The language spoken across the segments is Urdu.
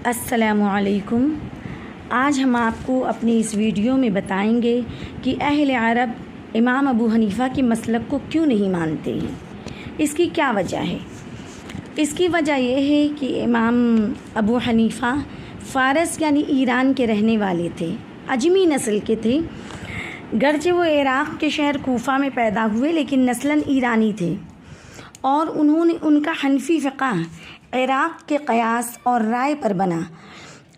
السلام علیکم۔ آج ہم آپ کو اپنی اس ویڈیو میں بتائیں گے کہ اہل عرب امام ابو حنیفہ کے مسلک کو کیوں نہیں مانتے ہیں۔ اس کی کیا وجہ ہے؟ اس کی وجہ یہ ہے کہ امام ابو حنیفہ فارس یعنی ایران کے رہنے والے تھے، اجمی نسل کے تھے، گرچہ وہ عراق کے شہر کوفہ میں پیدا ہوئے لیکن نسلاً ایرانی تھے، اور ان کا حنفی فقہ عراق کے قیاس اور رائے پر بنا۔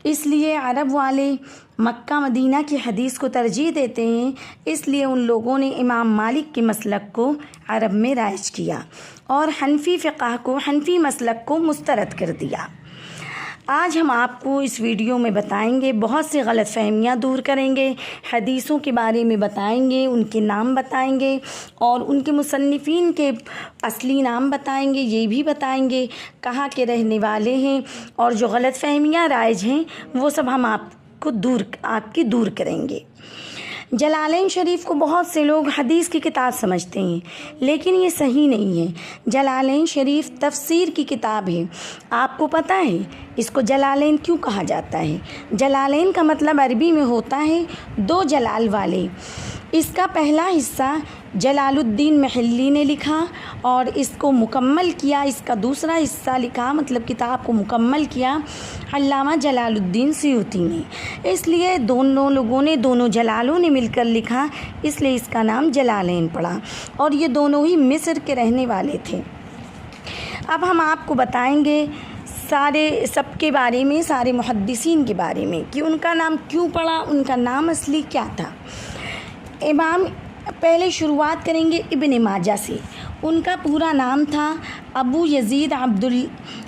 اس لیے عرب والے مکہ مدینہ کی حدیث کو ترجیح دیتے ہیں، اس لیے ان لوگوں نے امام مالک کے مسلک کو عرب میں رائج کیا اور حنفی فقہ کو، حنفی مسلک کو مسترد کر دیا۔ آج ہم آپ کو اس ویڈیو میں بتائیں گے، بہت سی غلط فہمیاں دور کریں گے، حدیثوں کے بارے میں بتائیں گے، ان کے نام بتائیں گے اور ان کے مصنفین کے اصلی نام بتائیں گے، یہ بھی بتائیں گے کہاں کے رہنے والے ہیں، اور جو غلط فہمیاں رائج ہیں وہ سب ہم آپ کی دور کریں گے۔ جلالین شریف کو بہت سے لوگ حدیث کی کتاب سمجھتے ہیں، لیکن یہ صحیح نہیں ہے۔ جلالین شریف تفسیر کی کتاب ہے۔ آپ کو پتہ ہے اس کو جلالین کیوں کہا جاتا ہے؟ جلالین کا مطلب عربی میں ہوتا ہے دو جلال والے۔ اس کا پہلا حصہ جلال الدین محلی نے لکھا اور اس کو مکمل کیا، اس کا دوسرا حصہ لکھا، مطلب کتاب کو مکمل کیا، علامہ جلال الدین سیوطی نے۔ اس لیے دونوں لوگوں نے، دونوں جلالوں نے مل کر لکھا، اس لیے اس کا نام جلالین پڑا، اور یہ دونوں ہی مصر کے رہنے والے تھے۔ اب ہم آپ کو بتائیں گے سب کے بارے میں، سارے محدثین کے بارے میں، کہ ان کا نام کیوں پڑا، ان کا نام اصلی کیا تھا۔ پہلے شروعات کریں گے ابن ماجہ سے۔ ان کا پورا نام تھا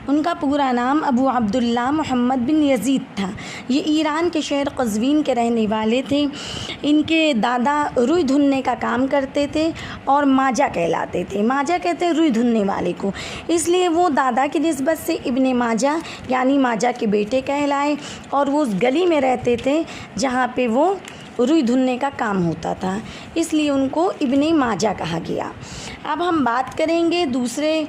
ان کا پورا نام ابو عبداللہ محمد بن یزید تھا۔ یہ ایران کے شہر قزوین کے رہنے والے تھے۔ ان کے دادا روئی دھننے کا کام کرتے تھے اور ماجہ کہلاتے تھے۔ ماجہ کہتے ہیں روئی دھننے والے کو، اس لیے وہ دادا کی نسبت سے ابن ماجہ یعنی ماجہ کے بیٹے کہلائے، اور وہ اس گلی میں رہتے تھے جہاں پہ وہ روئی دھننے کا کام ہوتا تھا، اس لیے ان کو ابن ماجہ کہا گیا۔ اب ہم بات کریں گے دوسرے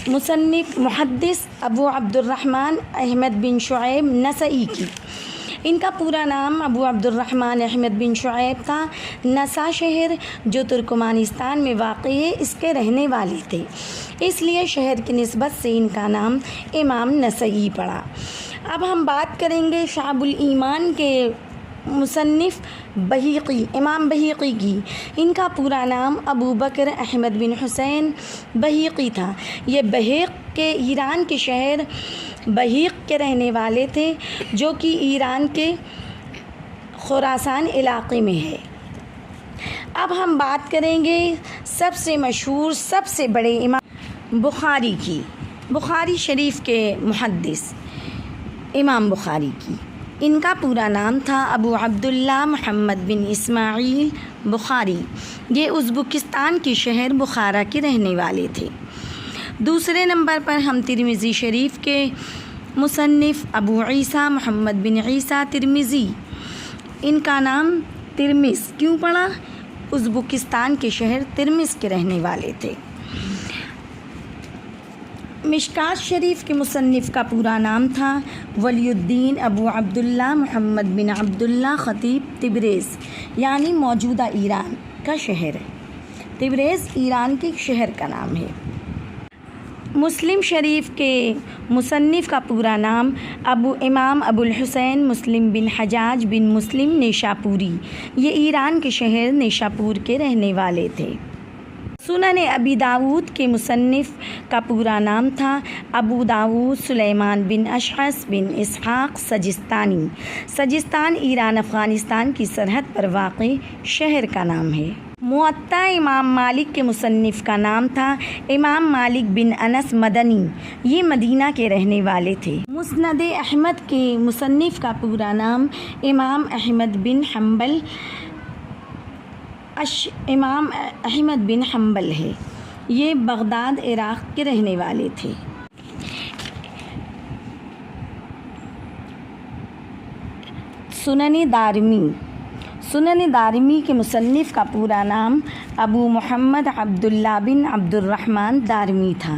مصنف محدث ابو عبد الرحمن احمد بن شعیب نسائی کی۔ ان کا پورا نام ابو عبد الرحمن احمد بن شعیب تھا۔ نسا شہر جو ترکمانستان میں واقع ہے، اس کے رہنے والے تھے، اس لیے شہر کی نسبت سے ان کا نام امام نسائی پڑا۔ اب ہم بات کریں گے شعب الایمان کے مصنف بہیقی، امام بہیقی کی۔ ان کا پورا نام ابو بکر احمد بن حسین بہیقی تھا۔ یہ بہیق کے ایران کے شہر بہیق کے رہنے والے تھے، جو کہ ایران کے خراسان علاقے میں ہے۔ اب ہم بات کریں گے سب سے مشہور، سب سے بڑے امام بخاری کی، بخاری شریف کے محدث امام بخاری کی۔ ان کا پورا نام تھا ابو عبداللہ محمد بن اسماعیل بخاری۔ یہ ازبکستان کے شہر بخارا کے رہنے والے تھے۔ دوسرے نمبر پر ہم ترمذی شریف کے مصنف ابو عیسیٰ محمد بن عیسیٰ ترمذی۔ ان کا نام ترمذ کیوں پڑا؟ ازبکستان کے شہر ترمذ کے رہنے والے تھے۔ مشکات شریف کے مصنف کا پورا نام تھا ولی الدین ابو عبداللہ محمد بن عبداللہ خطیب تبریز، یعنی موجودہ ایران کا شہر ہے۔ تبریز ایران کے شہر کا نام ہے۔ مسلم شریف کے مصنف کا پورا نام امام ابو الحسین مسلم بن حجاج بن مسلم نیشاپوری۔ یہ ایران کے شہر نیشاپور کے رہنے والے تھے۔ سنن ابی داود کے مصنف کا پورا نام تھا ابو داود سلیمان بن اشعث بن اسحاق سجستانی۔ سجستان ایران افغانستان کی سرحد پر واقع شہر کا نام ہے۔ موطا امام مالک کے مصنف کا نام تھا امام مالک بن انس مدنی۔ یہ مدینہ کے رہنے والے تھے۔ مسند احمد کے مصنف کا پورا نام امام احمد بن حنبل ہے۔ یہ بغداد عراق کے رہنے والے تھے۔ سنن دارمی کے مصنف کا پورا نام ابو محمد عبداللہ بن عبد الرحمن دارمی تھا۔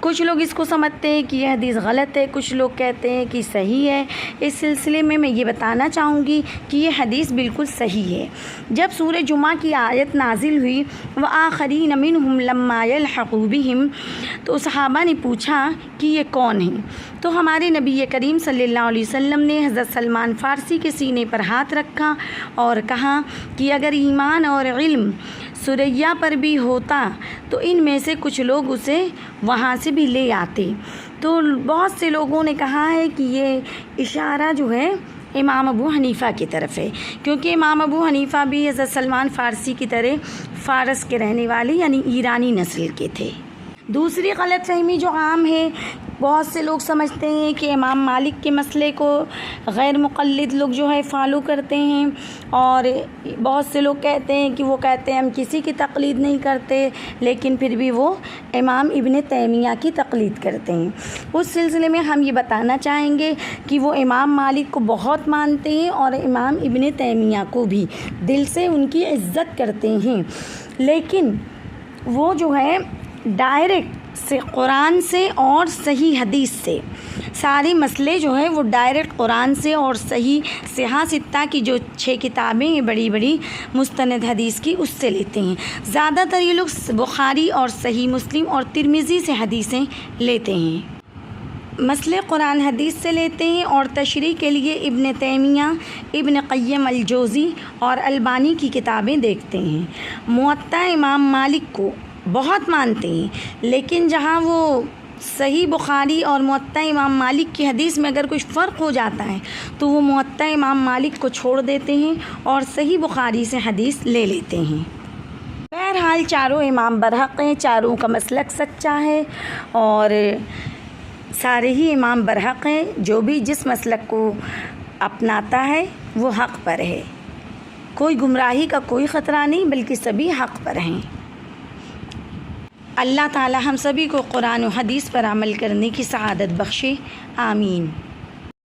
کچھ لوگ اس کو سمجھتے ہیں کہ یہ حدیث غلط ہے، کچھ لوگ کہتے ہیں کہ صحیح ہے۔ اس سلسلے میں میں یہ بتانا چاہوں گی کہ یہ حدیث بالکل صحیح ہے۔ جب سورہ جمعہ کی آیت نازل ہوئی وَآخَرِينَ مِنْهُمْ لَمَّا يَلْحَقُوا بِهِمْ، تو صحابہ نے پوچھا کہ یہ کون ہیں؟ تو ہمارے نبی کریم صلی اللہ علیہ وسلم نے حضرت سلمان فارسی کے سینے پر ہاتھ رکھا اور کہا کہ اگر ایمان اور علم ثریا پر بھی ہوتا تو ان میں سے کچھ لوگ اسے وہاں سے بھی لے آتے۔ تو بہت سے لوگوں نے کہا ہے کہ یہ اشارہ جو ہے امام ابو حنیفہ کی طرف ہے، کیونکہ امام ابو حنیفہ بھی حضرت سلمان فارسی کی طرح فارس کے رہنے والے یعنی ایرانی نسل کے تھے۔ دوسری غلط فہمی جو عام ہے، بہت سے لوگ سمجھتے ہیں کہ امام مالک کے مسئلے کو غیر مقلد لوگ جو ہے فالو کرتے ہیں، اور بہت سے لوگ کہتے ہیں کہ وہ کہتے ہیں ہم کسی کی تقلید نہیں کرتے، لیکن پھر بھی وہ امام ابن تیمیہ کی تقلید کرتے ہیں۔ اس سلسلے میں ہم یہ بتانا چاہیں گے کہ وہ امام مالک کو بہت مانتے ہیں اور امام ابن تیمیہ کو بھی دل سے ان کی عزت کرتے ہیں، لیکن وہ جو ہے ڈائریکٹ سے قرآن سے اور صحیح حدیث سے سارے مسئلے جو ہے وہ ڈائریکٹ قرآن سے اور صحیح صحاح ستہ کی جو 6 کتابیں ہیں بڑی بڑی مستند حدیث کی، اس سے لیتے ہیں۔ زیادہ تر یہ لوگ بخاری اور صحیح مسلم اور ترمذی سے حدیثیں لیتے ہیں، مسئلے قرآن حدیث سے لیتے ہیں، اور تشریح کے لیے ابن تیمیہ، ابن قیم الجوزی اور البانی کی کتابیں دیکھتے ہیں۔ موطا امام مالک کو بہت مانتے ہیں، لیکن جہاں وہ صحیح بخاری اور موطا امام مالک کی حدیث میں اگر کچھ فرق ہو جاتا ہے تو وہ موطا امام مالک کو چھوڑ دیتے ہیں اور صحیح بخاری سے حدیث لے لیتے ہیں۔ بہرحال چاروں امام برحق ہیں، چاروں کا مسلک سچا ہے، اور سارے ہی امام برحق ہیں۔ جو بھی جس مسلک کو اپناتا ہے وہ حق پر ہے، کوئی گمراہی کا کوئی خطرہ نہیں، بلکہ سبھی حق پر ہیں۔ اللہ تعالی ہم سبھی کو قرآن و حدیث پر عمل کرنے کی سعادت بخشے، آمین۔